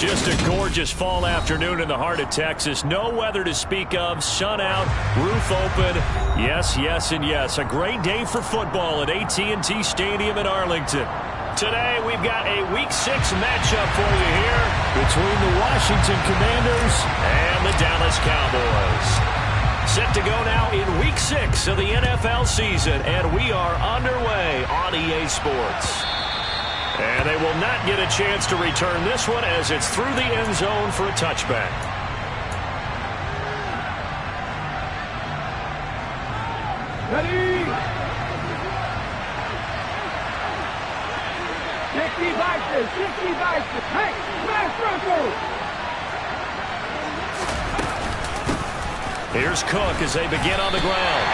Just a gorgeous fall afternoon in the heart of Texas. No weather to speak of. Sun out, roof open. Yes, yes, and yes. A great day for football at AT&T Stadium in Arlington. Today, we've got a Week 6 matchup for you here between the Washington Commanders and the Dallas Cowboys. Set to go now in Week 6 of the NFL season, and we are underway on EA Sports. And they will not get a chance to return this one as it's through the end zone for a touchback. Ready? 60 boxes, 60 boxes. Hey, smash circle! Here's Cook as they begin on the ground.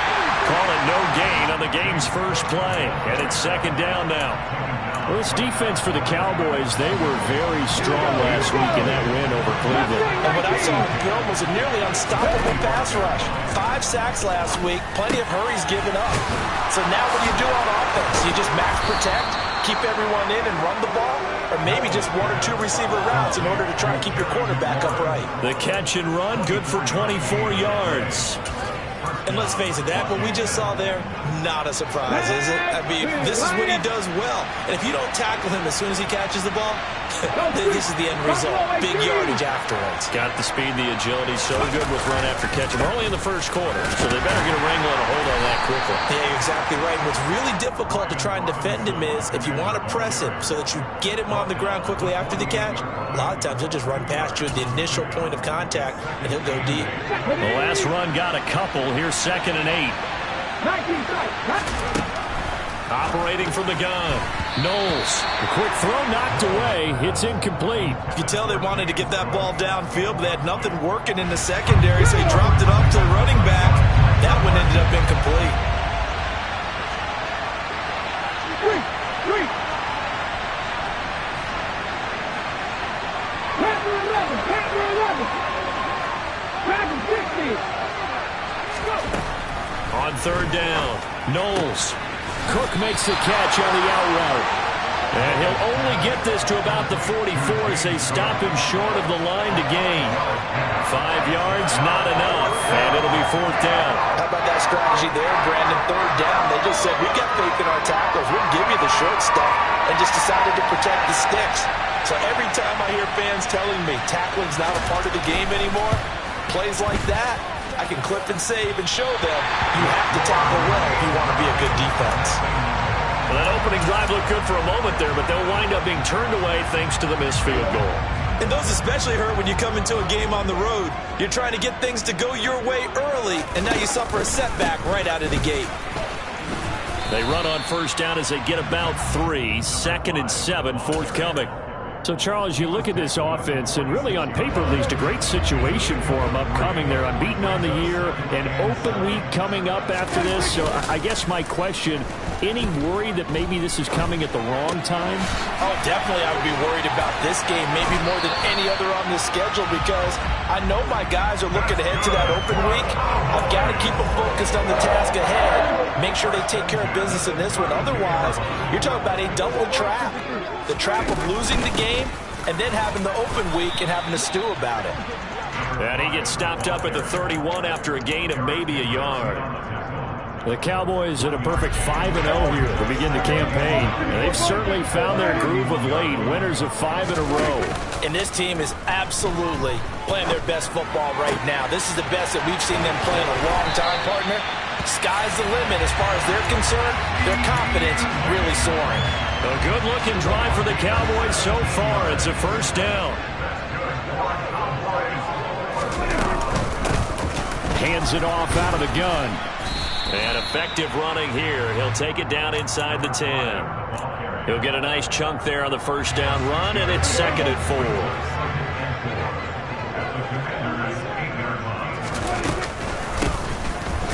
Call it no gain on the game's first play. And it's second down now. Well, this defense for the Cowboys, they were very strong last week in that win over Cleveland. And what I saw on film was a nearly unstoppable pass rush. 5 sacks last week, plenty of hurries given up. So now what do you do on offense? You just max protect, keep everyone in and run the ball, or maybe just 1 or 2 receiver routes in order to try to keep your quarterback upright. The catch and run, good for 24 yards. And let's face it, that what we just saw there, not a surprise, is it? I mean, this is what he does well. And if you don't tackle him as soon as he catches the ball, this is the end result. Big yardage afterwards. Got the speed, the agility, so good with run after catch. We're only in the first quarter, so they better get a wrangle and a hold on that quickly. Yeah, you're exactly right. What's really difficult to try and defend him is if you want to press him so that you get him on the ground quickly after the catch, a lot of times he'll just run past you at the initial point of contact, and he'll go deep. The last run got a couple. Here's second and 8. Operating from the gun. Knowles. A quick throw knocked away. It's incomplete. You could tell they wanted to get that ball downfield, but they had nothing working in the secondary, so he dropped it off to the running back. That one ended up incomplete. On third down, Knowles. Cook makes the catch on the out route. And he'll only get this to about the 44 as they stop him short of the line to gain. 5 yards, not enough, and it'll be fourth down. How about that strategy there, Brandon? Third down, they just said, we got faith in our tackles. We'll give you the short stuff, and just decided to protect the sticks. So every time I hear fans telling me tackling's not a part of the game anymore, plays like that, I can clip and save and show them you have to tackle well if you want to be a good defense. Well, that opening drive looked good for a moment there, but they'll wind up being turned away thanks to the missed field goal. And those especially hurt when you come into a game on the road. You're trying to get things to go your way early, and now you suffer a setback right out of the gate. They run on first down as they get about 3. Second and 7, forthcoming. So, Charles, you look at this offense, and really on paper, at least, a great situation for them upcoming. They're unbeaten on the year, an open week coming up after this. So I guess my question, any worry that maybe this is coming at the wrong time? Oh, definitely I would be worried about this game, maybe more than any other on this schedule, because I know my guys are looking ahead to that open week. I've got to keep them focused on the task ahead, make sure they take care of business in this one. Otherwise, you're talking about a double trap. The trap of losing the game and then having the open week and having to stew about it. And he gets stopped up at the 31 after a gain of maybe a yard. The Cowboys at a perfect 5-0 here to begin the campaign. And they've certainly found their groove of late, winners of 5 in a row. And this team is absolutely playing their best football right now. This is the best that we've seen them play in a long time, partner. Sky's the limit as far as they're concerned. Their confidence really soaring. A good-looking drive for the Cowboys so far. It's a first down. Hands it off out of the gun. And effective running here. He'll take it down inside the 10. He'll get a nice chunk there on the first down run, and it's second and 4.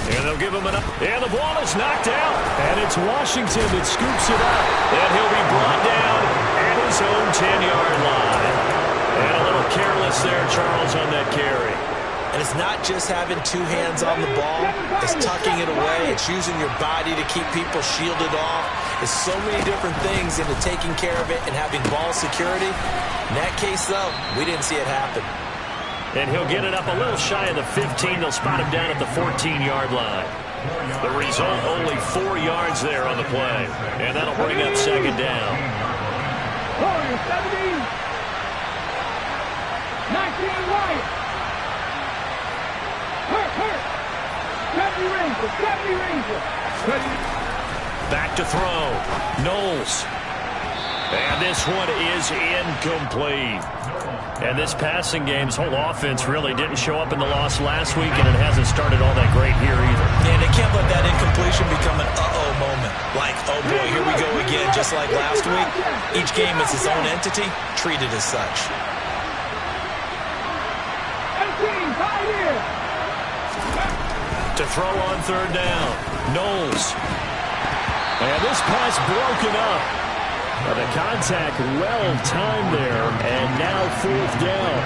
And they'll give him and the ball is knocked out. And it's Washington that scoops it up. And he'll be brought down at his own 10-yard line. And a little careless there, Charles, on that carry. And it's not just having two hands on the ball. It's tucking it away. It's using your body to keep people shielded off. It's so many different things into taking care of it and having ball security. In that case, though, we didn't see it happen. And he'll get it up a little shy of the 15. They'll spot him down at the 14-yard line. The result, only 4 yards there on the play. And that'll bring up second down. 17. 19 right. Hurt. 70 Ranger. Back to throw. Knowles. And this one is incomplete. And this passing game's whole offense really didn't show up in the loss last week, and it hasn't started all that great here either. Yeah, they can't let that incompletion become an uh-oh moment. Like, oh boy, here we go again, just like last week. Each game is its own entity, treated as such. 18, 5 years. To throw on third down. Knowles. And this pass broken up. The contact well-timed there, and now fourth down.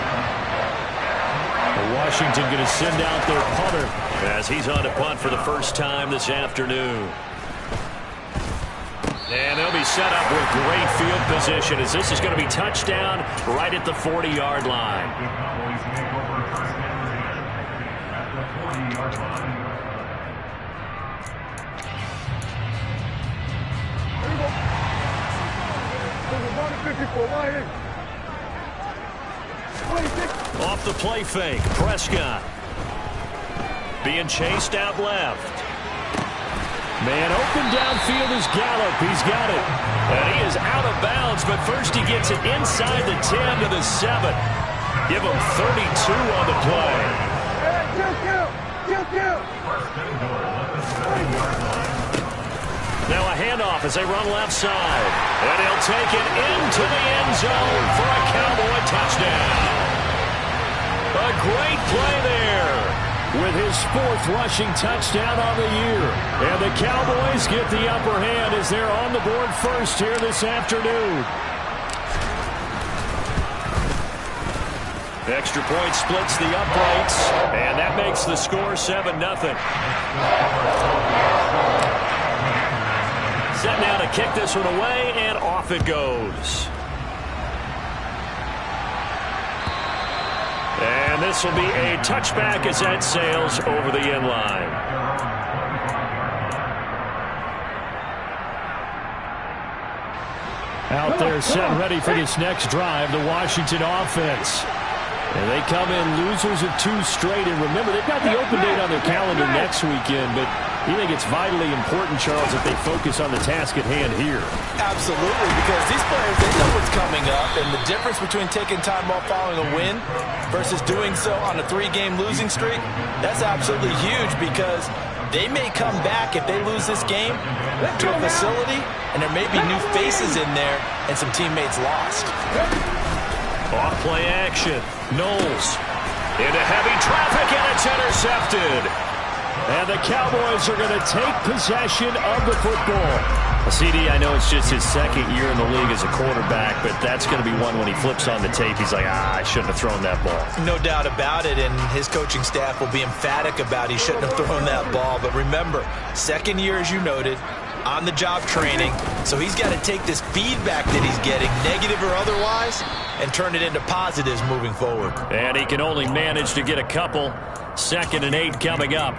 Washington going to send out their punter as he's on to punt for the first time this afternoon. And they'll be set up with great field position as this is going to be touchdown right at the 40-yard line. Off the play fake, Prescott. Being chased out left. Man open downfield is Gallup. He's got it. And he is out of bounds, but first he gets it inside the 10 to the 7. Give him 32 on the play. Now a handoff as they run left side. And he'll take it into the end zone for a Cowboy touchdown. A great play there with his 4th rushing touchdown on the year. And the Cowboys get the upper hand as they're on the board first here this afternoon. Extra point splits the uprights, and that makes the score 7-0. Set now to kick this one away, and off it goes. And this will be a touchback as that sails over the end line. Out there set ready for this next drive, the Washington offense. And they come in losers of 2 straight. And remember, they've got the open date on their calendar next weekend, but you think it's vitally important, Charles, that they focus on the task at hand here? Absolutely, because these players, they know what's coming up, and the difference between taking time off following a win versus doing so on a 3-game losing streak, that's absolutely huge because they may come back if they lose this game to a facility, and there may be new faces in there and some teammates lost. Off play action. Knowles into heavy traffic, and it's intercepted. And the Cowboys are going to take possession of the football. CD, I know it's just his 2nd year in the league as a quarterback, but that's going to be one when he flips on the tape, he's like, I shouldn't have thrown that ball. No doubt about it, and his coaching staff will be emphatic about he shouldn't have thrown that ball. But remember, 2nd year, as you noted, on-the-job training, so he's got to take this feedback that he's getting, negative or otherwise, and turn it into positives moving forward. And he can only manage to get a couple. 2nd and 8 coming up.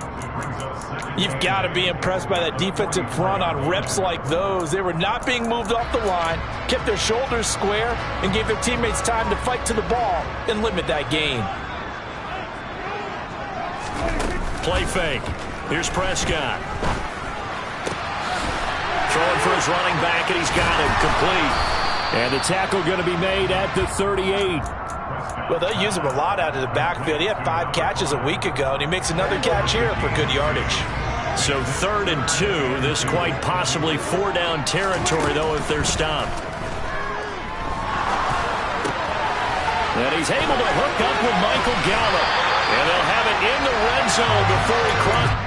You've got to be impressed by that defensive front on reps like those. They were not being moved off the line, kept their shoulders square, and gave their teammates time to fight to the ball and limit that gain. Play fake. Here's Prescott. Throwing for his running back, and he's got it complete. And the tackle going to be made at the 38. Well, they'll use him a lot out of the backfield. He had 5 catches a week ago, and he makes another catch here for good yardage. So 3rd and 2. This quite possibly 4-down territory, though, if they're stopped. And he's able to hook up with Michael Gallup. And they'll have it in the red zone before he crosses.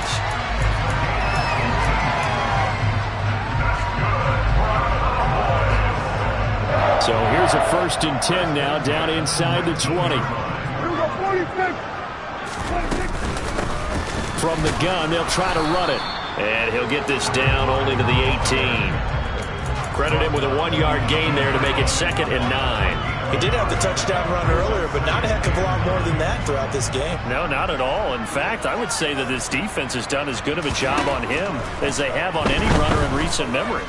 yards. So here's a 1st and 10 now, down inside the 20. From the gun, they'll try to run it. And he'll get this down only to the 18. Credit him with a 1-yard gain there to make it 2nd and 9. He did have the touchdown run earlier, but not a heck of a lot more than that throughout this game. No, not at all. In fact, I would say that this defense has done as good of a job on him as they have on any runner in recent memory.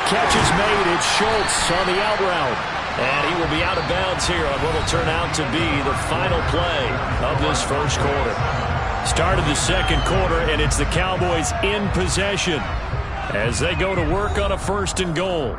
Catch is made. It's Schultz on the out route. And he will be out of bounds here on what will turn out to be the final play of this first quarter. Started the second quarter, and it's the Cowboys in possession as they go to work on a 1st and goal.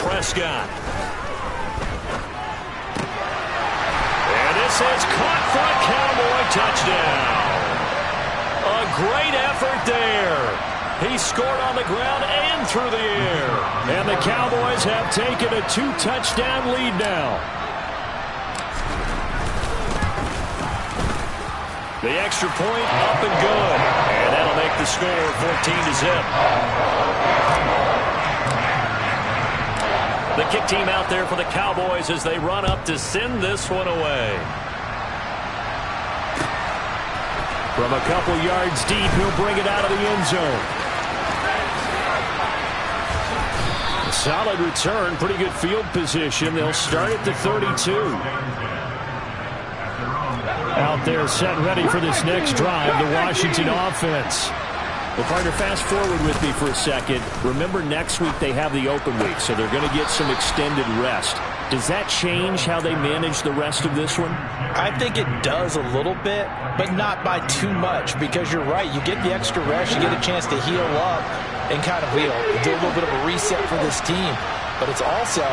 Prescott. And this is caught for a Cowboy touchdown. A great effort there. He scored on the ground and through the air. And the Cowboys have taken a 2-touchdown lead now. The extra point up and good. And that'll make the score 14-0. The kick team out there for the Cowboys as they run up to send this one away. From a couple yards deep, he'll bring it out of the end zone. Solid return, pretty good field position. They'll start at the 32. Out there set ready for this next drive, the Washington offense. Well, partner, fast forward with me for a second. Remember, next week they have the open week, so they're going to get some extended rest. Does that change how they manage the rest of this one? I think it does a little bit, but not by too much, because you're right. You get the extra rest, you get a chance to heal up and kind of do a little bit of a reset for this team. But it's also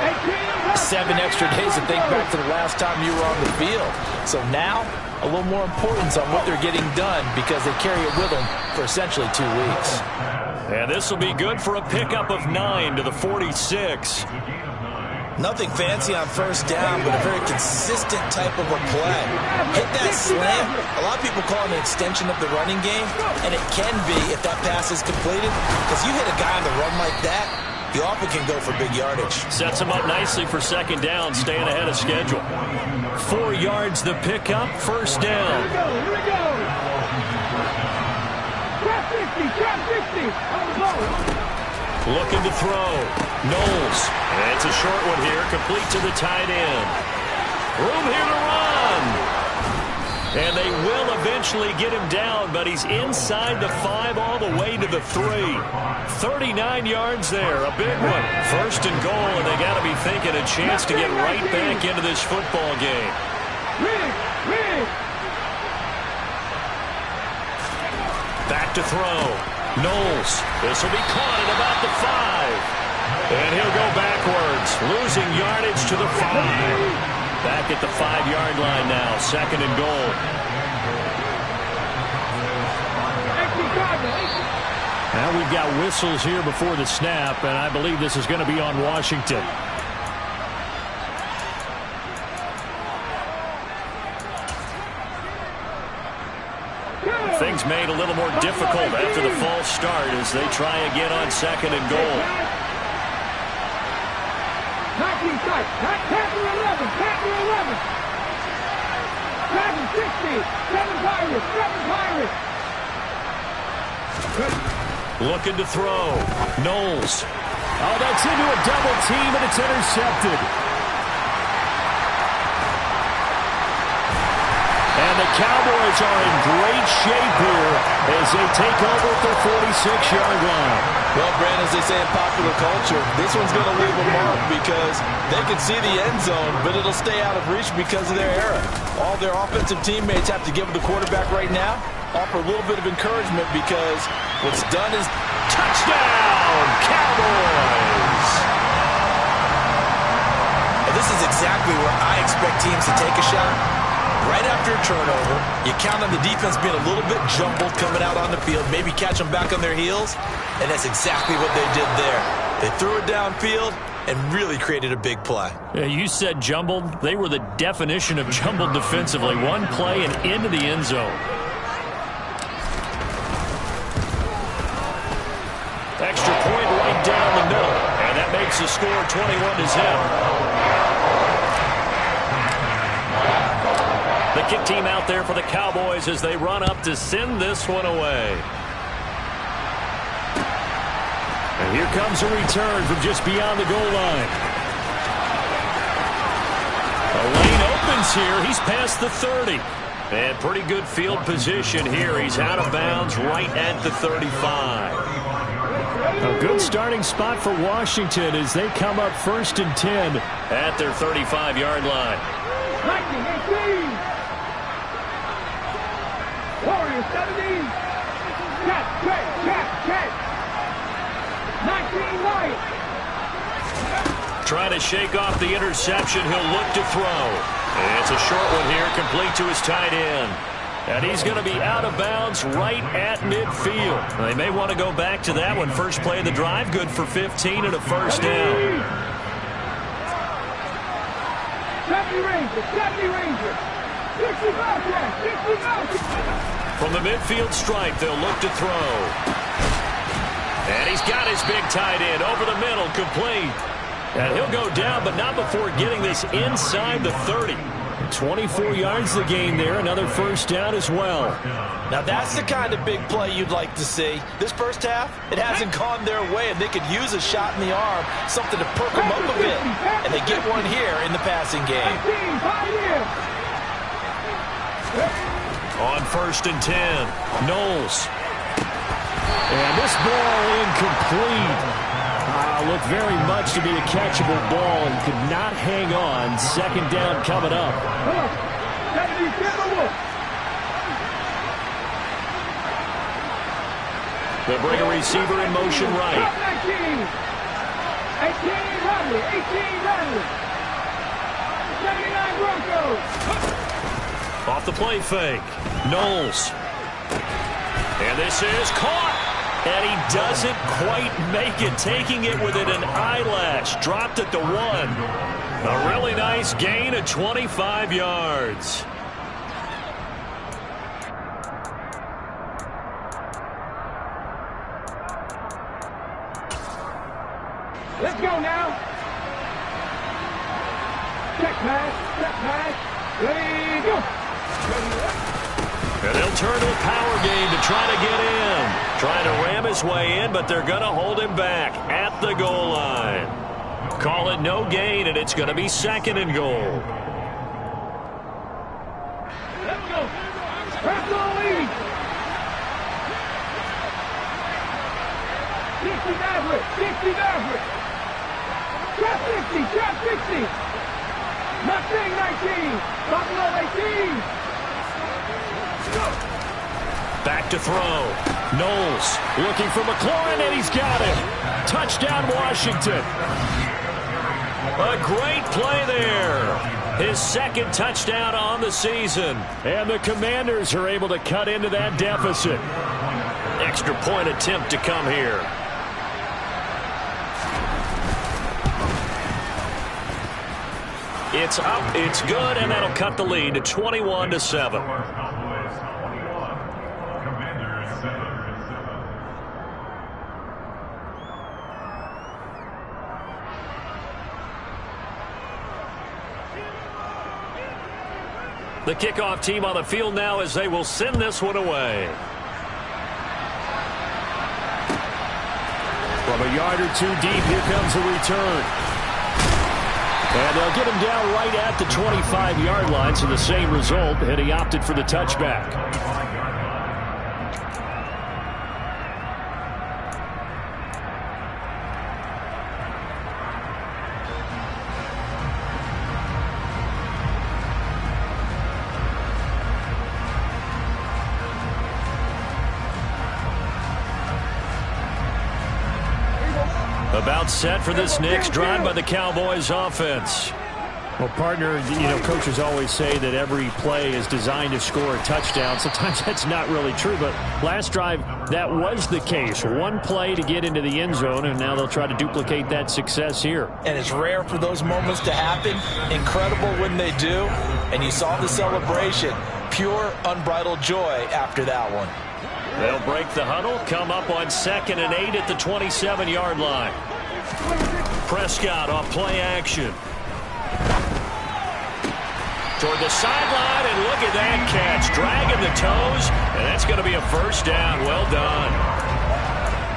7 extra days to think back to the last time you were on the field. So now, a little more importance on what they're getting done because they carry it with them for essentially 2 weeks. And this will be good for a pickup of 9 to the 46. Nothing fancy on first down, but a very consistent type of a play. Hit that slant. A lot of people call it an extension of the running game, and it can be if that pass is completed, because you hit a guy on the run like that, you often can go for big yardage. Sets him up nicely for second down, staying ahead of schedule. 4 yards the pickup, first down. Here we go. Trap 60, trap 60. Looking to throw. Knowles. And it's a short one here, complete to the tight end. Room here to run. And they will eventually get him down, but he's inside the 5 all the way to the 3. 39 yards there, a big one. First and goal, and they got to be thinking a chance to get right back into this football game. Back to throw. Knowles. This will be caught at about the 5. And he'll go backwards, losing yardage to the 5. Back at the 5-yard line now, second and goal. Now we've got whistles here before the snap, and I believe this is going to be on Washington. Things made a little more difficult after the false start as they try again on second and goal. Packer 11, Packer 11. Packer 60, 7 Pirates, 7 Pirates. Looking to throw. Knowles. Oh, that's into a double team, and it's intercepted. And the Cowboys are in great shape here as they take over at their 46-yard line. Well, Brandon, as they say in popular culture, this one's going to leave a mark because they can see the end zone, but it'll stay out of reach because of their era. All their offensive teammates have to give the quarterback right now offer a little bit of encouragement because what's done is touchdown, Cowboys! And this is exactly where I expect teams to take a shot. Right after a turnover, you count on the defense being a little bit jumbled coming out on the field, maybe catch them back on their heels, and that's exactly what they did there. They threw it downfield and really created a big play. Yeah, you said jumbled. They were the definition of jumbled defensively. One play and into the end zone. Extra point right down the middle, and that makes the score 21-0. The kick team out there for the Cowboys as they run up to send this one away. And here comes a return from just beyond the goal line. A lane opens here. He's past the 30. And pretty good field position here. He's out of bounds right at the 35. A good starting spot for Washington as they come up 1st and 10 at their 35-yard line. 19-18. Warriors 17. Check. 19 right. Trying to shake off the interception. He'll look to throw. It's a short one here, complete to his tight end. And he's going to be out of bounds right at midfield. They may want to go back to that one. First play of the drive, good for 15 and a first down. 70 Rangers. 65. From the midfield stripe, they'll look to throw. And he's got his big tight end over the middle, complete. And he'll go down, but not before getting this inside the 30. 24 yards the gain there, another first down as well. Now that's the kind of big play you'd like to see. This first half, it hasn't gone their way, and they could use a shot in the arm, something to perk them up a bit. And they get one here in the passing game. On 1st and 10, Knowles. And this ball incomplete. Looked very much to be a catchable ball and could not hang on. Second down coming up. They'll bring a receiver in motion right. 18 Radley. 79 Broncos. Off the play fake. Knowles. And this is caught. And he doesn't quite make it, taking it within an eyelash. Dropped at the 1. A really nice gain of 25 yards. Let's go now. Check pass. Ready, go. And they'll turn to a power game to try to get in. Trying to ram his way in, but they're going to hold him back at the goal line. Call it no gain, and it's going to be 2nd and goal. Let's go. Press the lead. 60 Maverick. Trap 60. Mustang 19. Buffalo 18. Back to throw. Knowles looking for McLaurin, and he's got it. Touchdown, Washington. A great play there. His 2nd touchdown on the season. And the Commanders are able to cut into that deficit. Extra point attempt to come here. It's up, it's good, and that'll cut the lead to 21-7. The kickoff team on the field now as they will send this one away. From a yard or 2 deep, here comes a return. And they'll get him down right at the 25-yard line, so the same result, and he opted for the touchback. About set for this next drive by the Cowboys offense. Well, partner, coaches always say that every play is designed to score a touchdown. Sometimes that's not really true, but last drive, that was the case. One play to get into the end zone, and now they'll try to duplicate that success here. And it's rare for those moments to happen. Incredible when they do. And you saw the celebration. Pure, unbridled joy after that one. They'll break the huddle, come up on 2nd and 8 at the 27-yard line. Prescott off play action. Toward the sideline, and look at that catch. Dragging the toes, and that's going to be a first down. Well done.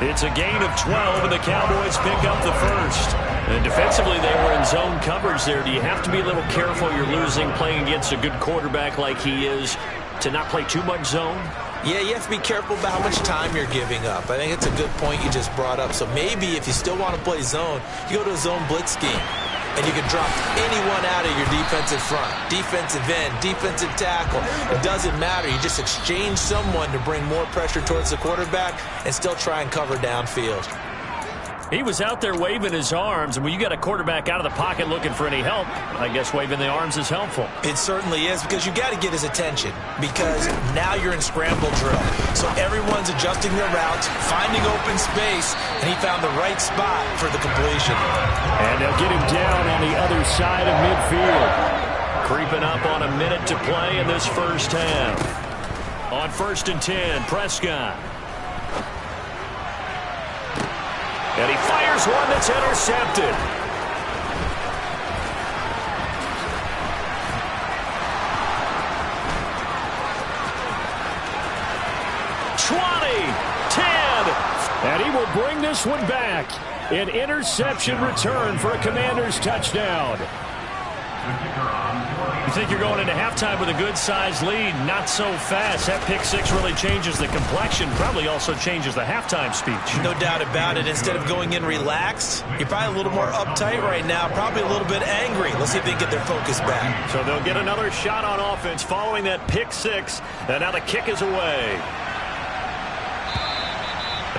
It's a gain of 12, and the Cowboys pick up the first. And defensively, they were in zone coverage there. Do you have to be a little careful? You're losing playing against a good quarterback like he is to not play too much zone? Yeah, you have to be careful about how much time you're giving up. I think it's a good point you just brought up. So maybe if you still want to play zone, you go to a zone blitz scheme. And you can drop anyone out of your defensive front, defensive end, defensive tackle. It doesn't matter. You just exchange someone to bring more pressure towards the quarterback and still try and cover downfield. He was out there waving his arms, and when you got a quarterback out of the pocket looking for any help, I guess waving the arms is helpful. It certainly is, because you got to get his attention, because now you're in scramble drill. So everyone's adjusting their routes, finding open space, and he found the right spot for the completion. And they'll get him down on the other side of midfield. Creeping up on a minute to play in this first half. On 1st and 10, Prescott. And he fires one that's intercepted. And he will bring this one back. An interception return for a Commanders touchdown. You think you're going into halftime with a good-sized lead. Not so fast. That pick six really changes the complexion. Probably also changes the halftime speech. No doubt about it. Instead of going in relaxed, you're probably a little more uptight right now. Probably a little bit angry. Let's see if they can get their focus back. So they'll get another shot on offense following that pick six. And now the kick is away.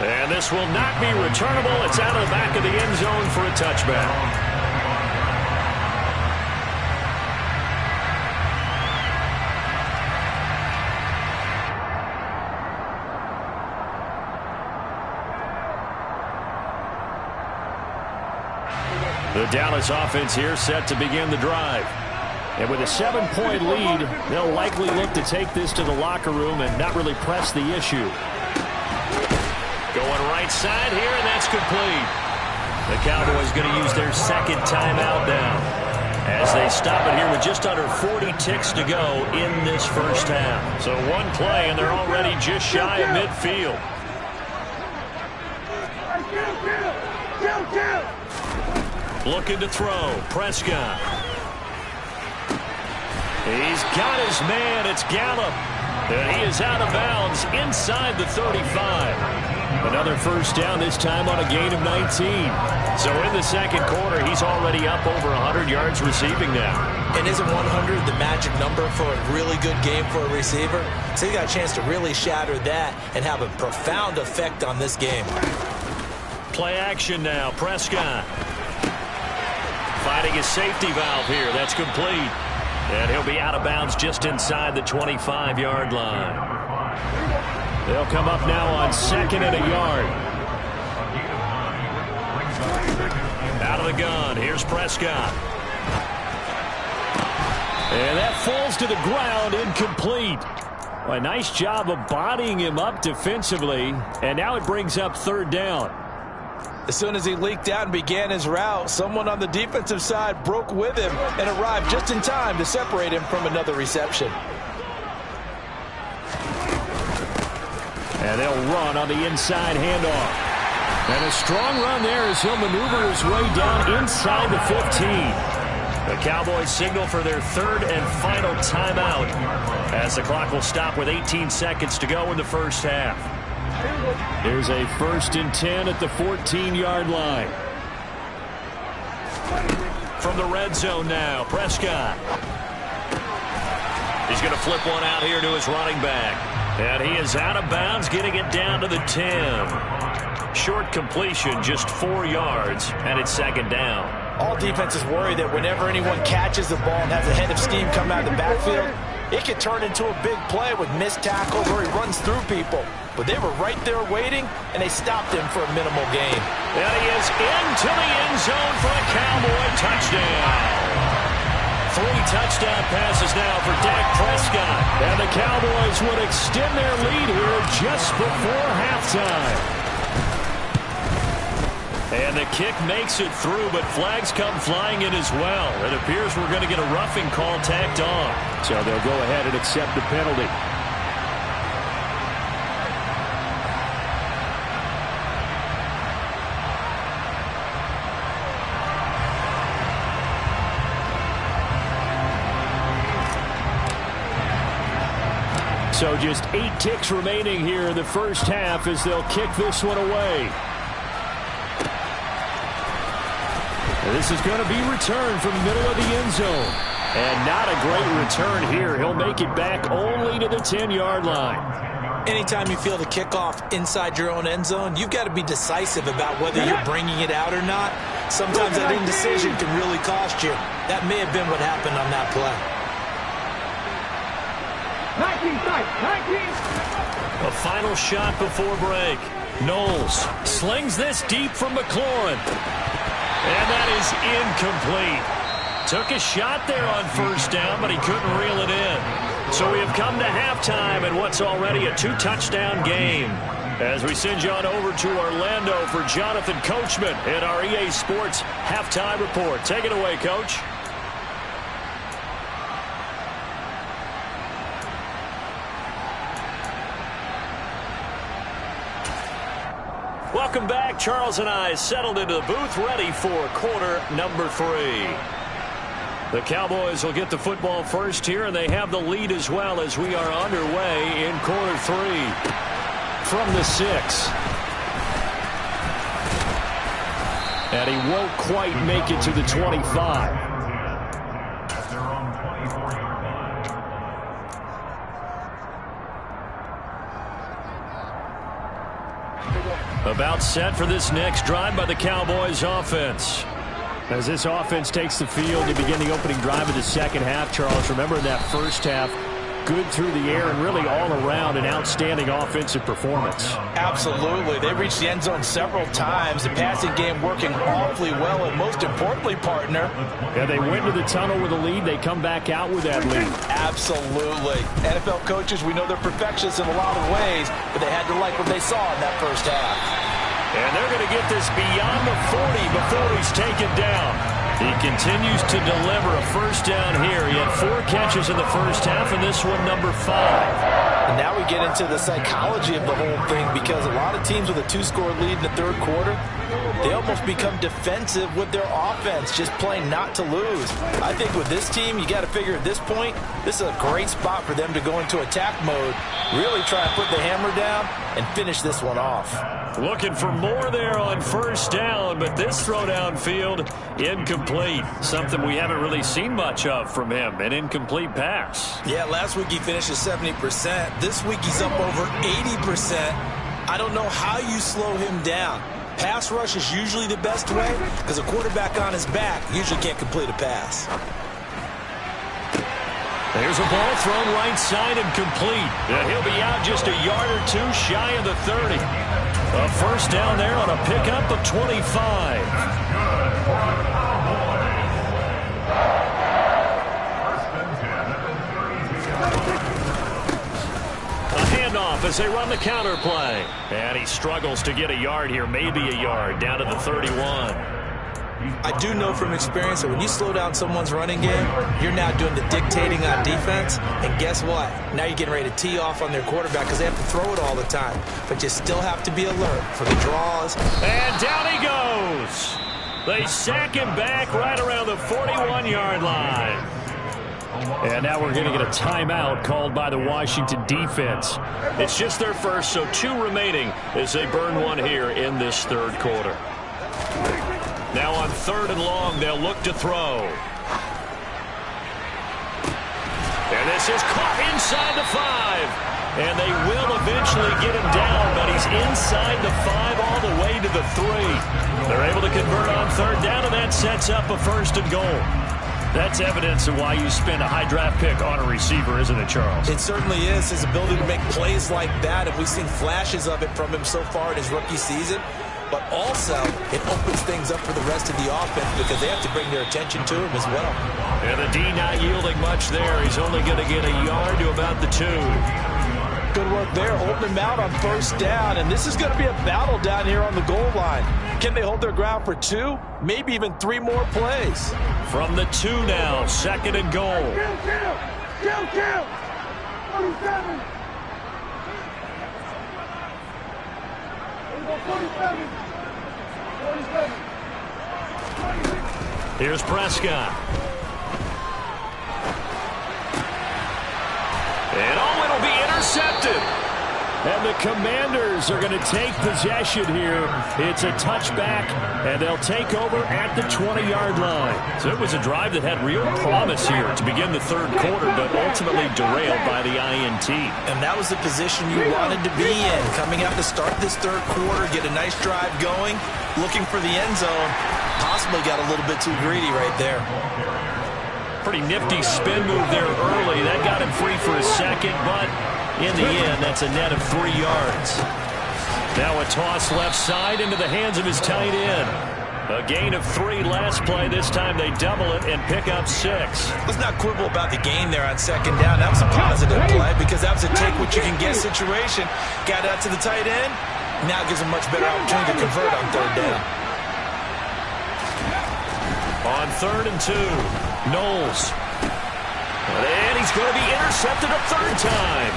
And this will not be returnable. It's out of the back of the end zone for a touchback. The Dallas offense here set to begin the drive. And with a 7-point lead, they'll likely look to take this to the locker room and not really press the issue. Going right side here, and that's complete. The Cowboys going to use their second timeout now as they stop it here with just under 40 ticks to go in this first half. So one play, and they're already just shy of midfield. Looking to throw. Prescott. He's got his man. It's Gallup. And he is out of bounds inside the 35. Another first down, this time on a gain of 19. So in the second quarter, he's already up over 100 yards receiving now. And isn't 100 the magic number for a really good game for a receiver? So he got a chance to really shatter that and have a profound effect on this game. Play action now. Prescott. Finding his safety valve here. That's complete. And he'll be out of bounds just inside the 25-yard line. They'll come up now on 2nd and a yard. Out of the gun. Here's Prescott. And that falls to the ground, incomplete. Well, a nice job of bodying him up defensively. And now it brings up 3rd down. As soon as he leaked out and began his route, someone on the defensive side broke with him and arrived just in time to separate him from another reception. And they'll run on the inside handoff. And a strong run there as he'll maneuver his way down inside the 15. The Cowboys signal for their 3rd and final timeout as the clock will stop with 18 seconds to go in the first half. Here's a 1st and 10 at the 14-yard line. From the red zone now, Prescott. He's going to flip one out here to his running back. And he is out of bounds, getting it down to the 10. Short completion, just 4 yards, and it's second down. All defenses worry that whenever anyone catches the ball and has a head of steam come out of the backfield, it can turn into a big play with missed tackles or he runs through people. But they were right there waiting, and they stopped him for a minimal gain. And he is into the end zone for a Cowboy touchdown. 3 touchdown passes now for Dak Prescott. And the Cowboys would extend their lead here just before halftime. And the kick makes it through, but flags come flying in as well. It appears we're going to get a roughing call tacked on. So they'll go ahead and accept the penalty. So just 8 ticks remaining here in the first half as they'll kick this one away. This is going to be returned from the middle of the end zone. And not a great return here. He'll make it back only to the 10-yard line. Anytime you feel the kickoff inside your own end zone, you've got to be decisive about whether you're bringing it out or not. Sometimes that indecision can really cost you. That may have been what happened on that play. 19 strike, 19. A final shot before break. Knowles slings this deep from McLaurin. And that is incomplete. Took a shot there on first down, but he couldn't reel it in. So we have come to halftime in what's already a 2-touchdown game. As we send you on over to Orlando for Jonathan Coachman in our EA Sports Halftime Report. Take it away, Coach. Welcome back. Charles and I settled into the booth, ready for quarter number 3. The Cowboys will get the football first here, and they have the lead as well as we are underway in quarter 3. From the 6. And he won't quite make it to the 25. About set for this next drive by the Cowboys offense. As this offense takes the field to begin the opening drive of the second half, Charles, remember in that first half, good through the air and really all around an outstanding offensive performance. Absolutely. They reached the end zone several times. The passing game working awfully well, and most importantly, partner. Yeah, they went to the tunnel with a lead. They come back out with that lead. Absolutely. NFL coaches, we know they're perfectionists in a lot of ways, but they had to like what they saw in that first half. And they're going to get this beyond the 40 before he's taken down. He continues to deliver a first down here. He had 4 catches in the first half, and this one number 5. And now we get into the psychology of the whole thing, because a lot of teams with a 2-score lead in the third quarter, they almost become defensive with their offense, just playing not to lose. I think with this team, you got to figure at this point, this is a great spot for them to go into attack mode, really try and put the hammer down and finish this one off. Looking for more there on first down, but this throw downfield, incomplete. Something we haven't really seen much of from him, an incomplete pass. Yeah, last week he finished at 70%. This week he's up over 80%. I don't know how you slow him down. Pass rush is usually the best way, because a quarterback on his back usually can't complete a pass. There's a ball thrown right side and complete. And he'll be out just a yard or 2 shy of the 30. A first down there on a pickup of 25. A handoff as they run the counter play. And he struggles to get a yard here, maybe a yard, down to the 31. I do know from experience that when you slow down someone's running game, you're now doing the dictating on defense. And guess what? Now you're getting ready to tee off on their quarterback because they have to throw it all the time. But you still have to be alert for the draws. And down he goes. They sack him back right around the 41-yard line. And now we're going to get a timeout called by the Washington defense. It's just their first, so 2 remaining as they burn one here in this third quarter. Now on 3rd and long, they'll look to throw. And this is caught inside the 5. And they will eventually get him down, but he's inside the 5 all the way to the 3. They're able to convert on third down, and that sets up a 1st and goal. That's evidence of why you spend a high draft pick on a receiver, isn't it, Charles? It certainly is. His ability to make plays like that, and we've seen flashes of it from him so far in his rookie season. But also, it opens things up for the rest of the offense because they have to bring their attention to him as well. And the D not yielding much there. He's only going to get a yard to about the 2. Good work there, holding him out on 1st down, and this is going to be a battle down here on the goal line. Can they hold their ground for 2, maybe even 3 more plays? From the 2 now, 2nd and goal. Kill! 47. 47. Here's Prescott. And it'll be intercepted. And the Commanders are going to take possession here. It's a touchback, and they'll take over at the 20-yard line. So it was a drive that had real promise here to begin the 3rd quarter, but ultimately derailed by the INT. And that was the position you wanted to be in. Coming out to start this 3rd quarter, get a nice drive going, looking for the end zone. Possibly got a little bit too greedy right there. Pretty nifty spin move there early. That got him free for a second, but in the end, that's a net of 3 yards. Now a toss left side into the hands of his tight end. A gain of 3 last play. This time they double it and pick up 6. Let's not quibble about the gain there on 2nd down. That was a positive play because that was a take-what-you-can-get situation. Got out to the tight end. Now gives him much better opportunity to convert on 3rd down. On 3rd and 2, Knowles. And he's going to be intercepted a 3rd time.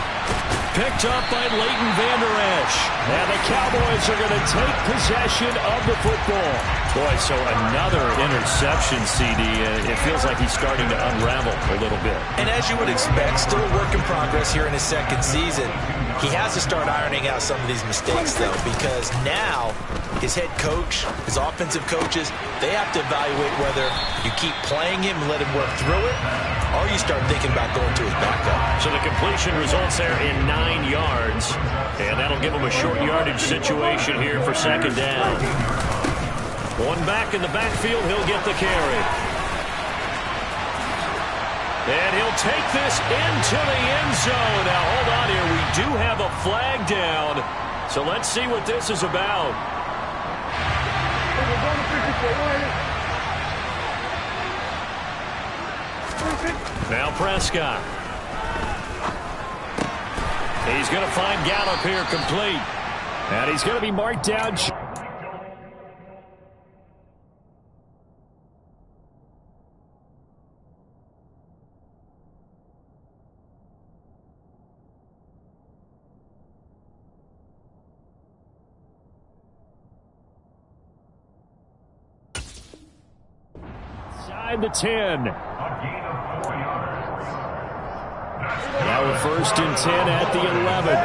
Picked up by Leighton Vander Esch. And the Cowboys are going to take possession of the football. Boy, so another interception, CD. It feels like he's starting to unravel a little bit. And as you would expect, still a work in progress here in his 2nd season. He has to start ironing out some of these mistakes, though, because now his head coach, his offensive coaches, they have to evaluate whether you keep playing him and let him work through it, or you start thinking about going to his backup. So the completion results there in 9 yards, and that'll give him a short yardage situation here for 2nd down. One back in the backfield, he'll get the carry. And he'll take this into the end zone. Now, hold on here. We do have a flag down. So let's see what this is about. Now Prescott. He's going to find Gallup here complete. And he's going to be marked down. The 10. Now a 1st and 10 at the 11.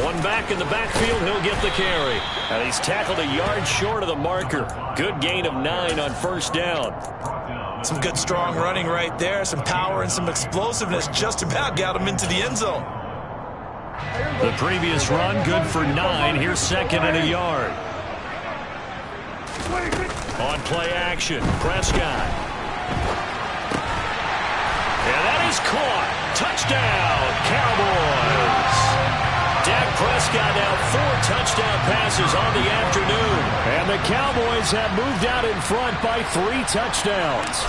One back in the backfield, he'll get the carry. And he's tackled a yard short of the marker. Good gain of 9 on 1st down. Some good strong running right there. Some power and some explosiveness just about got him into the end zone. The previous run, good for 9. Here's 2nd and a yard. On play action, Prescott. And that is caught. Touchdown, Cowboys. Dak Prescott now 4 touchdown passes on the afternoon. And the Cowboys have moved out in front by 3 touchdowns.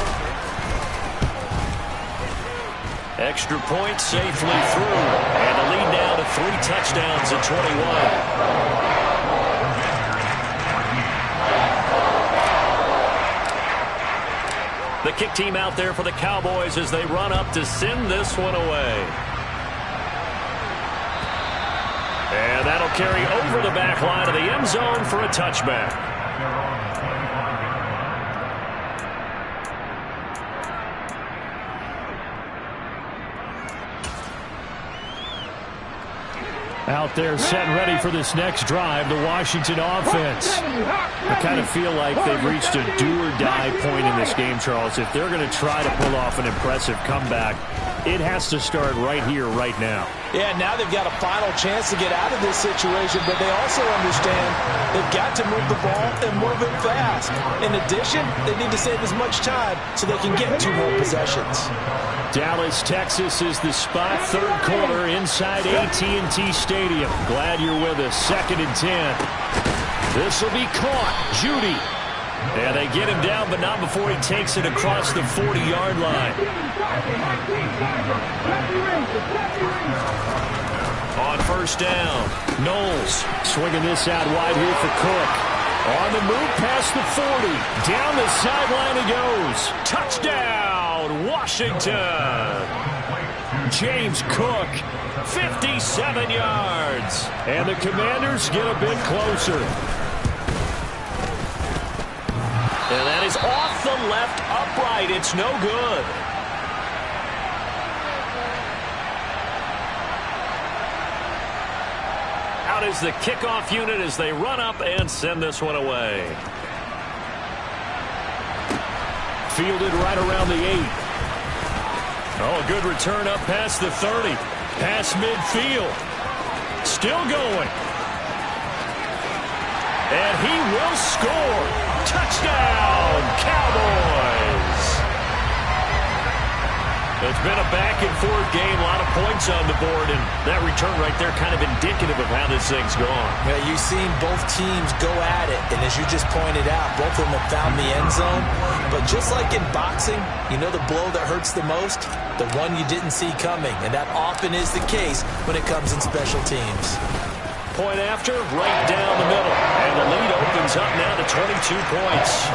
Extra point safely through. And the lead now to 3 touchdowns at 21. The kick team out there for the Cowboys as they run up to send this one away. And that'll carry over the back line of the end zone for a touchback. Out there setting ready for this next drive, the Washington offense. I kind of feel like they've reached a do-or-die point in this game, Charles. If they're going to try to pull off an impressive comeback, it has to start right here, right now. Yeah, now they've got a final chance to get out of this situation, but they also understand they've got to move the ball and move it fast. In addition, they need to save as much time so they can get 2 more possessions. Dallas, Texas is the spot. Third quarter inside AT&T Stadium. Glad you're with us. 2nd and 10. This will be caught. Judy. And they get him down, but not before he takes it across the 40-yard line. On first down, Knowles swinging this out wide here for Cook. On the move past the 40. Down the sideline he goes. Touchdown, Washington. James Cook, 57 yards. And the Commanders get a bit closer. And that is off the left upright. It's no good. Out is the kickoff unit as they run up and send this one away. Fielded right around the 8. Oh, good return up past the 30. Past midfield. Still going. And he will score. Touchdown, Cowboys! It's been a back-and-forth game, a lot of points on the board, and that return right there kind of indicative of how this thing's gone. Yeah, you've seen both teams go at it, and as you just pointed out, both of them have found the end zone. But just like in boxing, you know the blow that hurts the most? The one you didn't see coming, and that often is the case when it comes in special teams. Point after, right down the middle. And the lead opens up now to 22 points.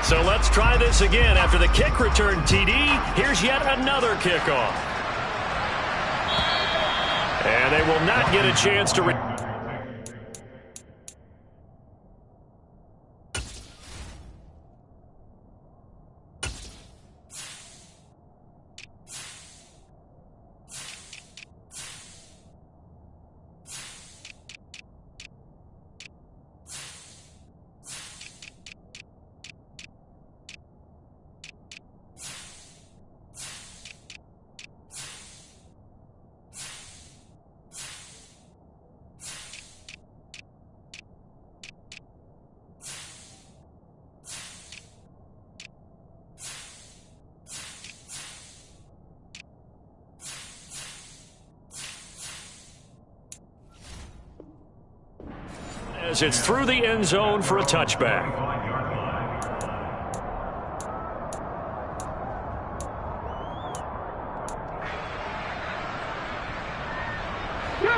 So let's try this again. After the kick return, TD, here's yet another kickoff. And they will not get a chance to... As it's through the end zone for a touchback.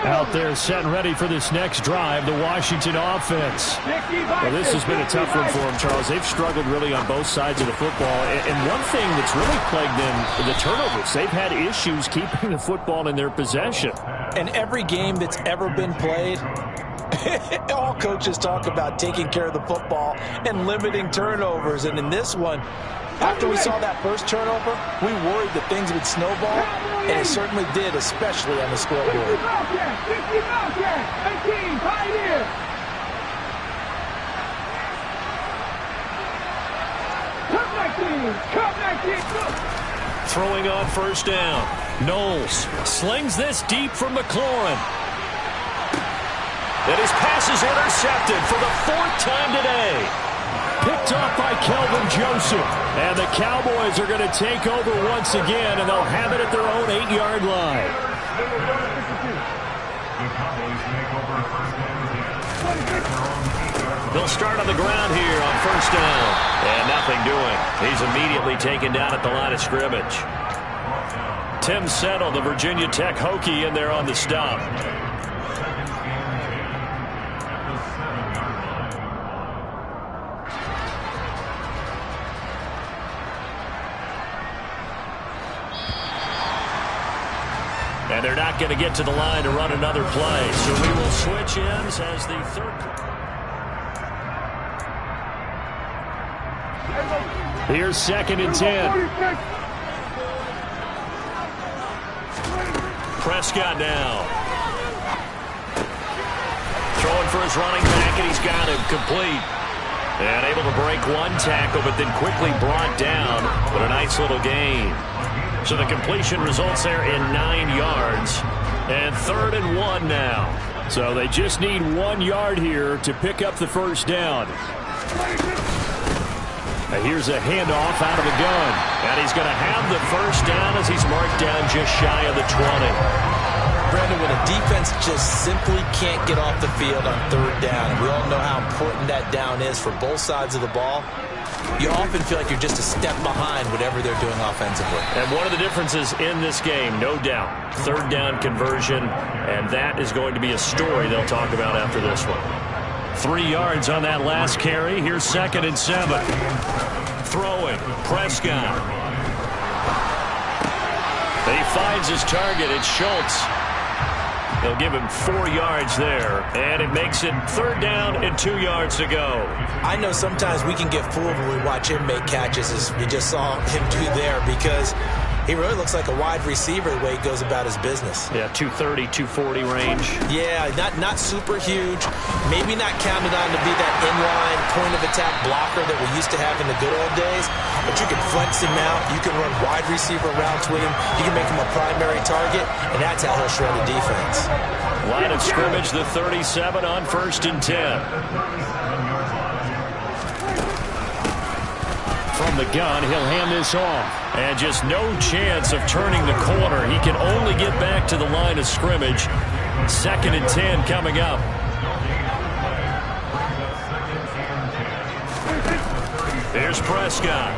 Out there set and ready for this next drive, the Washington offense. Well, this has been a tough one for them, Charles. They've struggled really on both sides of the football. And one thing that's really plagued them, the turnovers. They've had issues keeping the football in their possession. And every game that's ever been played, all coaches talk about taking care of the football and limiting turnovers. And in this one, after we saw that first turnover, we worried that things would snowball, and it certainly did, especially on the scoreboard. Throwing on first down. Knowles slings this deep from McLaurin. And his pass is intercepted for the 4th time today. Picked off by Kelvin Joseph. And the Cowboys are going to take over once again, and they'll have it at their own 8-yard line. They'll start on the ground here on first down. And nothing doing. He's immediately taken down at the line of scrimmage. Tim Settle, the Virginia Tech Hokie, in there on the stop. And they're not going to get to the line to run another play. So we will switch ends as the third. Here's 2nd and 10. Prescott now. Throwing for his running back, and he's got him complete. And able to break one tackle, but then quickly brought down. But a nice little gain. So the completion results there in 9 yards. And 3rd and 1 now. So they just need 1 yard here to pick up the first down. Here's a handoff out of the gun. And he's going to have the first down as he's marked down just shy of the 20. Brandon, when a defense just simply can't get off the field on 3rd down, and we all know how important that down is for both sides of the ball, you often feel like you're just a step behind whatever they're doing offensively. And one of the differences in this game, no doubt, 3rd down conversion, and that is going to be a story they'll talk about after this one. 3 yards on that last carry. Here's 2nd and 7. Throwing, Prescott. He finds his target. It's Schultz. They'll give him 4 yards there, and it makes it 3rd down and 2 yards to go. I know sometimes we can get fooled when we watch him make catches, as we just saw him do there, because he really looks like a wide receiver the way he goes about his business. Yeah, 230, 240 range. Yeah, not super huge. Maybe not counted on to be that inline point-of-attack blocker that we used to have in the good old days, but you can flex him out. You can run wide receiver routes with him. You can make him a primary target, and that's how he'll shred the defense. Line of scrimmage, the 37 on 1st and 10. From the gun, he'll hand this off. And just no chance of turning the corner. He can only get back to the line of scrimmage. 2nd and 10 coming up. Here's Prescott.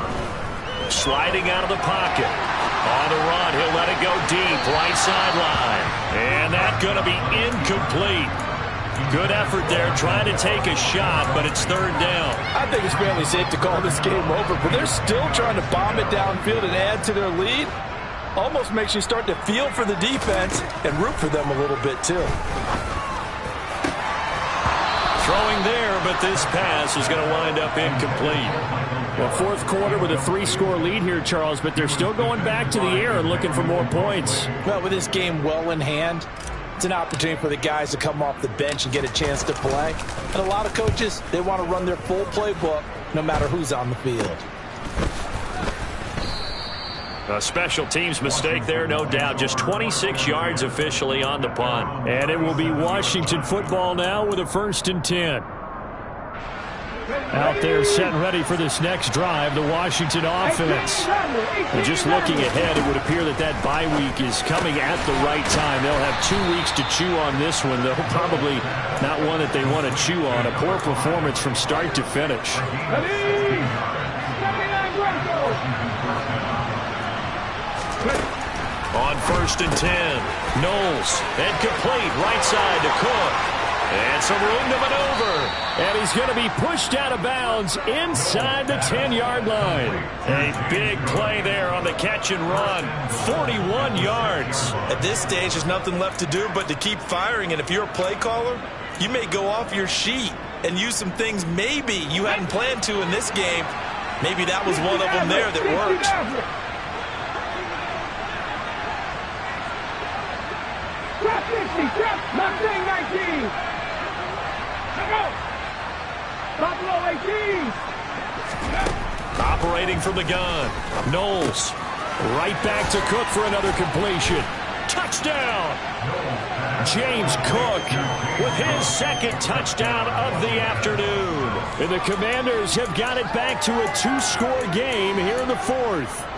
Sliding out of the pocket. On the run, he'll let it go deep. Right sideline. And that's going to be incomplete. Good effort there, trying to take a shot, but it's 3rd down. I think it's fairly safe to call this game over, but they're still trying to bomb it downfield and add to their lead. Almost makes you start to feel for the defense and root for them a little bit, too. Throwing there, but this pass is going to wind up incomplete. Well, 4th quarter with a 3-score lead here, Charles, but they're still going back to the air and looking for more points. Well, with this game well in hand, it's an opportunity for the guys to come off the bench and get a chance to play. And a lot of coaches, they want to run their full playbook no matter who's on the field. A special teams mistake there, no doubt. Just 26 yards officially on the punt. And it will be Washington football now with a 1st and 10. Out there set and ready for this next drive, the Washington offense. And just looking ahead, it would appear that that bye week is coming at the right time. They'll have 2 weeks to chew on this one, though probably not one that they want to chew on. A poor performance from start to finish. On 1st and 10, Knowles, and complete, right side to Cook. And some room to maneuver. And he's going to be pushed out of bounds inside the 10-yard line. A big play there on the catch and run. 41 yards. At this stage, there's nothing left to do but to keep firing. And if you're a play caller, you may go off your sheet and use some things maybe you hadn't planned to in this game. Maybe that was one of them there that worked. Trap 50, trap Mustang 19. Buffalo 18. Operating from the gun. Knowles. Right back to Cook for another completion. Touchdown. James Cook with his 2nd touchdown of the afternoon. And the Commanders have got it back to a 2-score game here in the 4th.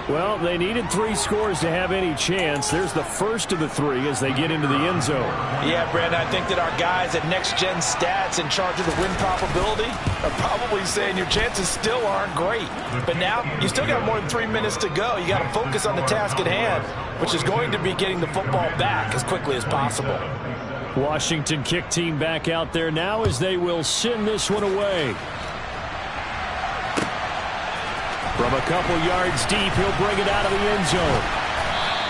Well, they needed 3 scores to have any chance. There's the first of the 3 as they get into the end zone. Yeah, Brandon, I think that our guys at Next Gen Stats in charge of the win probability are probably saying your chances still aren't great. But now, you still got more than 3 minutes to go. You got to focus on the task at hand, which is going to be getting the football back as quickly as possible. Washington kick team back out there now as they will send this one away. From a couple yards deep, he'll bring it out of the end zone.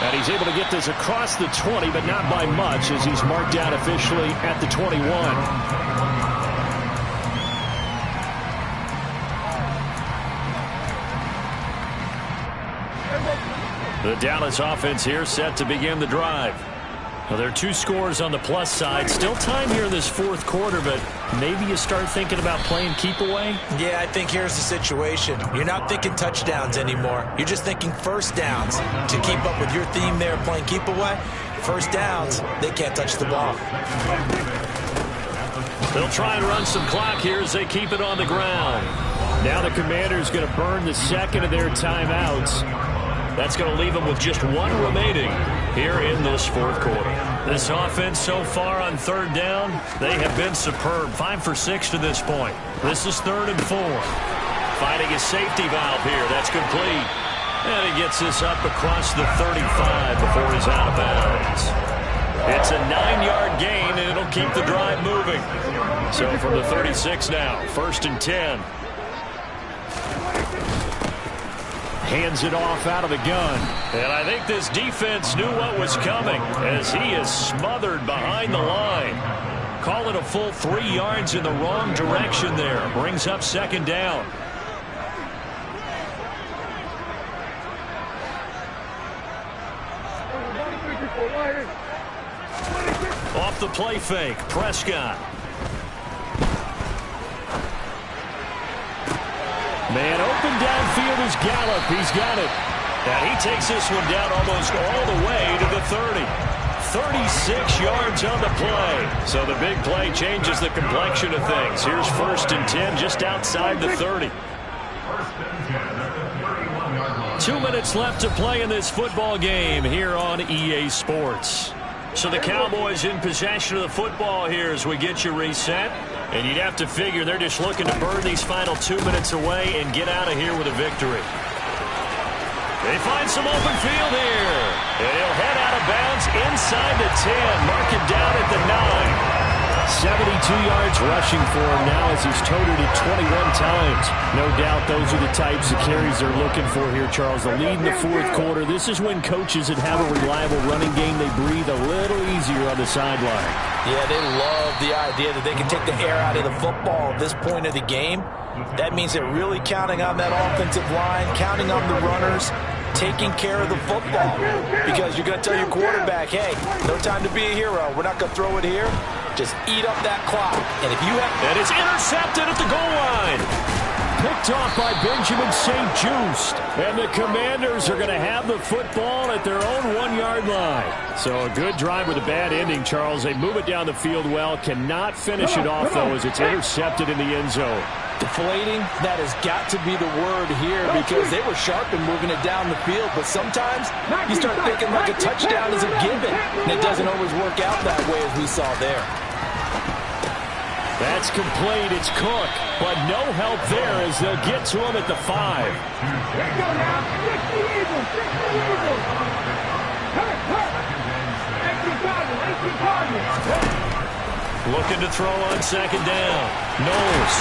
And he's able to get this across the 20, but not by much, as he's marked out officially at the 21. The Dallas offense here set to begin the drive. Well, there are 2 scores on the plus side. Still time here in this fourth quarter, but maybe you start thinking about playing keep away? Yeah, I think here's the situation. You're not thinking touchdowns anymore. You're just thinking first downs. To keep up with your theme there, playing keep away, first downs, they can't touch the ball. They'll try and run some clock here as they keep it on the ground. Now the Commanders going to burn the second of their timeouts. That's going to leave them with just 1 remaining here in this fourth quarter. This offense so far on third down, they have been superb. 5 for 6 to this point. This is 3rd and 4. Finding a safety valve here. That's complete. And he gets this up across the 35 before he's out of bounds. It's a 9-yard gain, and it'll keep the drive moving. So from the 36 now, 1st and 10. Hands it off out of the gun. And I think this defense knew what was coming as he is smothered behind the line. Call it a full 3 yards in the wrong direction there. Brings up 2nd down. Off the play fake, Prescott. Man open downfield is Gallup. He's got it. And he takes this one down almost all the way to the 30. 36 yards on the play. So the big play changes the complexion of things. Here's 1st and 10 just outside the 30. 2 minutes left to play in this football game here on EA Sports. So the Cowboys in possession of the football here as we get you reset. And you'd have to figure they're just looking to burn these final 2 minutes away and get out of here with a victory. They find some open field here. And he'll head out of bounds inside the 10. Mark it down at the 9. 72 yards rushing for him now as he's toted it 21 times. No doubt those are the types of carries they're looking for here, Charles. The lead in the fourth quarter. This is when coaches that have a reliable running game, they breathe a little easier on the sideline. Yeah, they love the idea that they can take the air out of the football at this point of the game. That means they're really counting on that offensive line, counting on the runners, taking care of the football. Because you're going to tell your quarterback, hey, no time to be a hero. We're not going to throw it here. Just eat up that clock. And if you have... And it's intercepted at the goal line. Picked off by Benjamin St. Just. And the Commanders are going to have the football at their own 1-yard line. So a good drive with a bad ending, Charles. They move it down the field well. Cannot finish it off, though, as it's intercepted in the end zone. Deflating, that has got to be the word here because they were sharp in moving it down the field. But sometimes you start thinking like a touchdown is a given. And it doesn't always work out that way as we saw there. That's complete. It's Cook. But no help there as they'll get to him at the 5. Looking to throw on 2nd down. Knowles.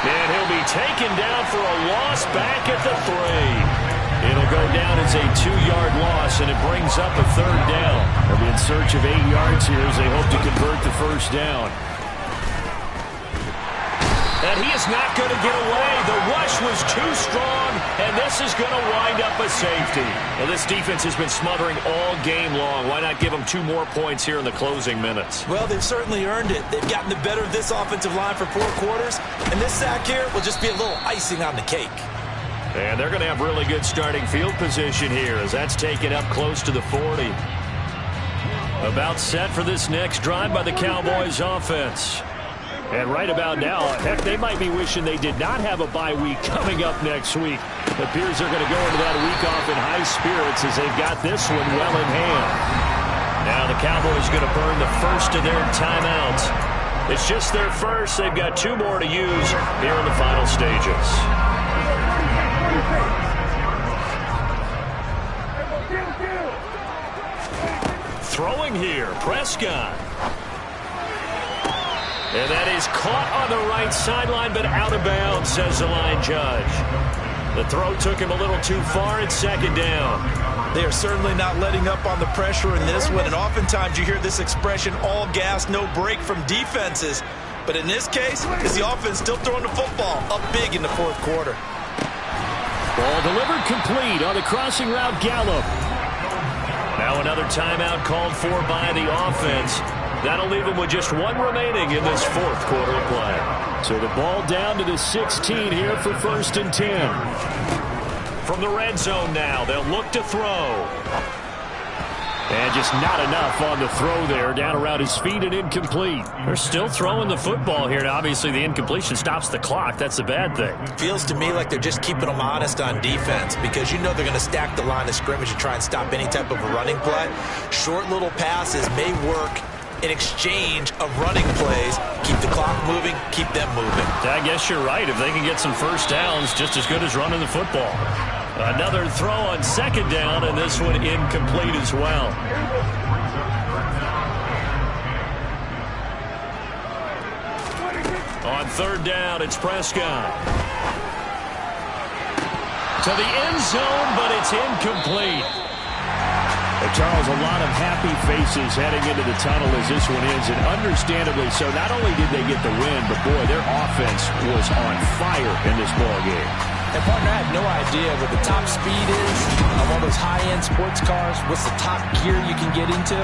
And he'll be taken down for a loss back at the 3. It'll go down as a 2-yard loss, and it brings up a 3rd down. They'll be in search of 8 yards here as they hope to convert the first down. And he is not going to get away. The rush was too strong, and this is going to wind up a safety. Well, this defense has been smothering all game long. Why not give them 2 more points here in the closing minutes? Well, they've certainly earned it. They've gotten the better of this offensive line for 4 quarters, and this sack here will just be a little icing on the cake. And they're going to have really good starting field position here as that's taken up close to the 40. About set for this next drive by the Cowboys offense. And right about now, heck, they might be wishing they did not have a bye week coming up next week. It appears they're going to go into that week off in high spirits as they've got this one well in hand. Now the Cowboys going to burn the first of their timeouts. It's just their first. They've got 2 more to use here in the final stages. Throwing here, Prescott. And that is caught on the right sideline, but out of bounds, says the line judge. The throw took him a little too far. It's 2nd down. They are certainly not letting up on the pressure in this one, and oftentimes you hear this expression, all gas, no break from defenses. But in this case, is the offense still throwing the football up big in the fourth quarter. Ball delivered complete on the crossing route, Gallup. another timeout called for by the offense. That'll leave them with just one remaining in this fourth quarter of play. So the ball down to the 16 here for 1st and 10. From the red zone now, they'll look to throw. And just not enough on the throw there. Down around his feet and incomplete. They're still throwing the football here. And obviously, the incompletion stops the clock. That's the bad thing. Feels to me like they're just keeping them honest on defense because you know they're going to stack the line of scrimmage and try and stop any type of a running play. Short little passes may work in exchange of running plays. Keep the clock moving, keep them moving. I guess you're right. If they can get some first downs, just as good as running the football. Another throw on 2nd down, and this one incomplete as well. On 3rd down, it's Prescott. To the end zone, but it's incomplete. Charles, a lot of happy faces heading into the tunnel as this one ends, and understandably so. Not only did they get the win, but, boy, their offense was on fire in this ballgame. And, partner, I have no idea what the top speed is of all those high-end sports cars. What's the top gear you can get into?